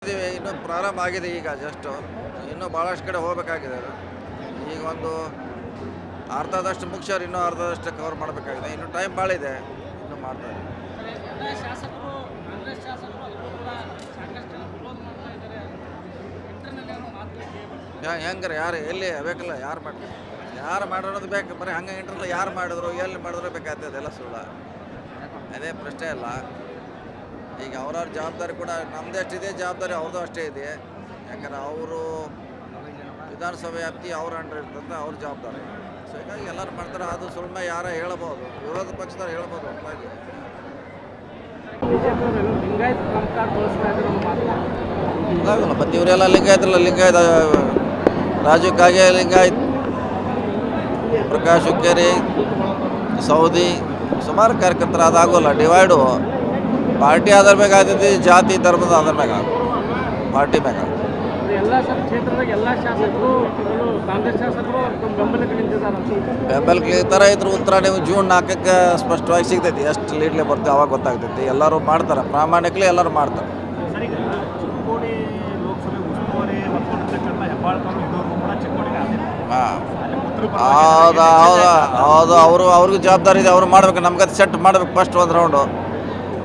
ಇನ್ನೂ ಪ್ರಾರಂಭ ಆಗಿದೆ ಈಗ ಜಸ್ಟು. ಇನ್ನೂ ಭಾಳಷ್ಟು ಕಡೆ ಹೋಗಬೇಕಾಗಿದೆ. ಈಗ ಒಂದು ಅರ್ಧದಷ್ಟು ಮುಗಿಸೋರು, ಇನ್ನೂ ಅರ್ಧದಷ್ಟು ಕವರ್ ಮಾಡಬೇಕಾಗಿದೆ. ಇನ್ನು ಟೈಮ್ ಭಾಳ ಇದೆ, ಇನ್ನೂ ಮಾಡ್ತಾರೆ. ಹೆಂಗಾರೆ ಯಾರು ಎಲ್ಲಿ ಬೇಕಲ್ಲ, ಯಾರು ಮಾಡ್ತಾರೆ, ಯಾರು ಮಾಡೋದು ಬೇಕು. ಬರೀ ಹಂಗೆ ಇಂಟ್ರಲ್ಲ ಯಾರು ಮಾಡಿದ್ರು ಎಲ್ಲಿ ಮಾಡಿದ್ರು ಬೇಕಾಗ್ತದೆ, ಎಲ್ಲ ಸುಳ್ಳು. ಅದೇ ಪ್ರಶ್ನೆ ಅಲ್ಲ. ಈಗ ಅವ್ರವ್ರ ಜವಾಬ್ದಾರಿ ಕೂಡ ನಮ್ಮದೇ ಅಷ್ಟಿದೆ, ಜವಾಬ್ದಾರಿ ಅವ್ರದ್ದು ಅಷ್ಟೇ ಇದೆ. ಯಾಕಂದ್ರೆ ಅವರು ವಿಧಾನಸಭೆ ವ್ಯಾಪ್ತಿ ಅವ್ರ ಅಂಡರ್ ಇರ್ತಂತ ಅವ್ರ ಜವಾಬ್ದಾರಿ. ಸೊ ಹೀಗಾಗಿ ಎಲ್ಲರೂ ಮಾಡ್ತಾರೆ. ಅದು ಸುಳ್ಳು ಯಾರ ಹೇಳ್ಬೋದು, ವಿರೋಧ ಪಕ್ಷದವ್ರು ಹೇಳ್ಬೋದು. ಹೊರತಾಗಿ ಅದಾಗಲ್ಲ. ಮತ್ತು ಇವರೆಲ್ಲ ಲಿಂಗಾಯತಲ್ಲ, ಲಿಂಗಾಯತ ರಾಜು ಕಾಗೆ ಲಿಂಗಾಯತ್, ಪ್ರಕಾಶ್ ಹುಕ್ಕೇರಿ, ಸೌದಿ, ಸುಮಾರು ಕಾರ್ಯಕರ್ತರು. ಅದಾಗೋಲ್ಲ. ಡಿವೈಡು ಪಾರ್ಟಿ ಆಧಾರ ಮ್ಯಾಗ ಆಗ್ತೈತಿ, ಜಾತಿ ಧರ್ಮದ ಆಧಾರ ಮ್ಯಾಗ, ಪಾರ್ಟಿ ಮ್ಯಾಗ. ಬೆಂಬಲಕ್ಕೆ ಥರ ಇದ್ರ ಉತ್ತರ ನೀವು ಜೂನ್ 4ಕ್ಕೆ ಸ್ಪಷ್ಟವಾಗಿ ಸಿಗ್ತೈತಿ. ಎಷ್ಟು ಲೀಡ್ಲೆ ಬರ್ತೀವಿ ಅವಾಗ ಗೊತ್ತಾಗ್ತೈತಿ. ಎಲ್ಲರೂ ಮಾಡ್ತಾರೆ, ಪ್ರಾಮಾಣಿಕಲಿ ಎಲ್ಲರೂ ಮಾಡ್ತಾರೆ. ಹಾಂ, ಹೌದು ಹೌದು ಹೌದು. ಅವ್ರಿಗೂ ಜವಾಬ್ದಾರಿ ಇದೆ, ಅವ್ರು ಮಾಡ್ಬೇಕು. ನಮ್ಗೆ ಅದು ಸೆಟ್ ಮಾಡ್ಬೇಕು ಫಸ್ಟ್ ಒಂದು ರೌಂಡು.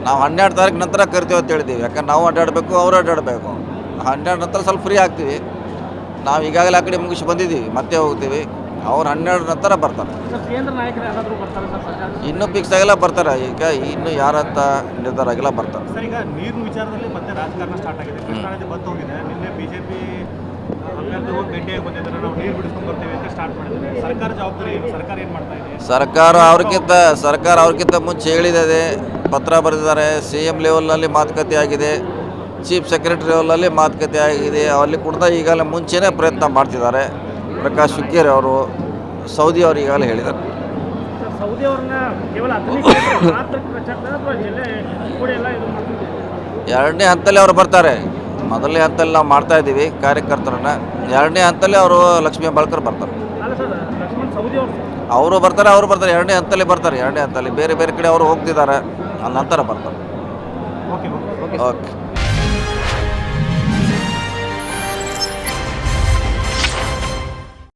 ನಾವು 12 ತಾರೀಕು ನಂತರ ಕರಿತೀವಿ ಅಂತ ಹೇಳಿದ್ದೀವಿ. ಯಾಕಂದ್ರೆ ನಾವು ಅಡ್ಡಾಡಬೇಕು, ಅವರು ಅಡ್ಡಾಡಬೇಕು. 12 ನಂತರ ಸ್ವಲ್ಪ ಫ್ರೀ ಆಗ್ತೀವಿ. ನಾವು ಈಗಾಗಲೇ ಆ ಕಡೆ ಮುಗಿಸಿ ಬಂದಿದ್ದೀವಿ, ಮತ್ತೆ ಹೋಗ್ತೀವಿ. ಅವ್ರು 12 ನಂತರ ಬರ್ತಾರೆ. ಇನ್ನೂ ಫಿಕ್ಸ್ ಆಗಿಲ್ಲ, ಬರ್ತಾರೆ. ಈಗ ಇನ್ನೂ ಯಾರಂತ ನಿರ್ಧಾರ ಆಗಿಲ್ಲ, ಬರ್ತಾರೆ. ಸರ್, ಈಗ ನೀರಿನ ವಿಚಾರದಲ್ಲಿ ಮತ್ತೆ ರಾಜಕಾರಣ ಸ್ಟಾರ್ಟ್ ಆಗಿದೆ. ಕೃಷ್ಣಾನದಿ ಬಂದು ಹೋಗಿದೆ. ನಿನ್ನೆ ಬಿಜೆಪಿ ಅಭ್ಯರ್ಥಿ ಹೋಗಿ ಭೇಟಿಯಾಗಿ ಬಂದಿದ್ದಾರೆ. ನಾವು ನೀರು ಬಿಡಿಸ್ಕೊಂಡು ಬರ್ತೀವಿ ಅಂತ ಸ್ಟಾರ್ಟ್ ಮಾಡಿದ್ದಾರೆ. ಸರ್ಕಾರ ಜವಾಬ್ದಾರಿ ಏನು? ಸರ್ಕಾರ ಏನು ಮಾಡ್ತಾ ಇದೆ? ಸರ್ಕಾರ ಅವ್ರಿಗಿಂತ ಮುಂಚೆ ಹೇಳಿದೆ, ಪತ್ರ ಬರೆದಿದ್ದಾರೆ. CM ಲೆವೆಲ್ನಲ್ಲಿ ಮಾತುಕತೆ ಆಗಿದೆ, ಚೀಫ್ ಸೆಕ್ರೆಟರಿ ಲೆವೆಲಲ್ಲಿ ಮಾತುಕತೆ ಆಗಿದೆ. ಅಲ್ಲಿ ಕೂಡ ಈಗಾಗಲೇ ಮುಂಚೆನೇ ಪ್ರಯತ್ನ ಮಾಡ್ತಿದ್ದಾರೆ. ಪ್ರಕಾಶ್ ಹುಕ್ಕೇರಿ ಅವರು, ಸೌದಿ ಅವರು ಈಗಾಗಲೇ ಹೇಳಿದ್ದಾರೆ. ಎರಡನೇ ಹಂತದಲ್ಲಿ ಅವರು ಬರ್ತಾರೆ. ಮೊದಲನೇ ಹಂತದಲ್ಲಿ ನಾವು ಮಾಡ್ತಾ ಇದ್ದೀವಿ ಕಾರ್ಯಕರ್ತರನ್ನ. ಎರಡನೇ ಹಂತದಲ್ಲಿ ಅವರು ಲಕ್ಷ್ಮೀ ಹೆಬ್ಬಾಳ್ಕರ್ ಬರ್ತಾರೆ. ಅವರು ಬರ್ತಾರೆ. ಎರಡನೇ ಹಂತದಲ್ಲಿ ಬರ್ತಾರೆ. ಎರಡನೇ ಹಂತದಲ್ಲಿ ಬೇರೆ ಬೇರೆ ಕಡೆ ಅವರು ಹೋಗ್ತಿದ್ದಾರೆ. ಆ ನಂತರ ಬರ್ತಾರೆ. ಓಕೆ.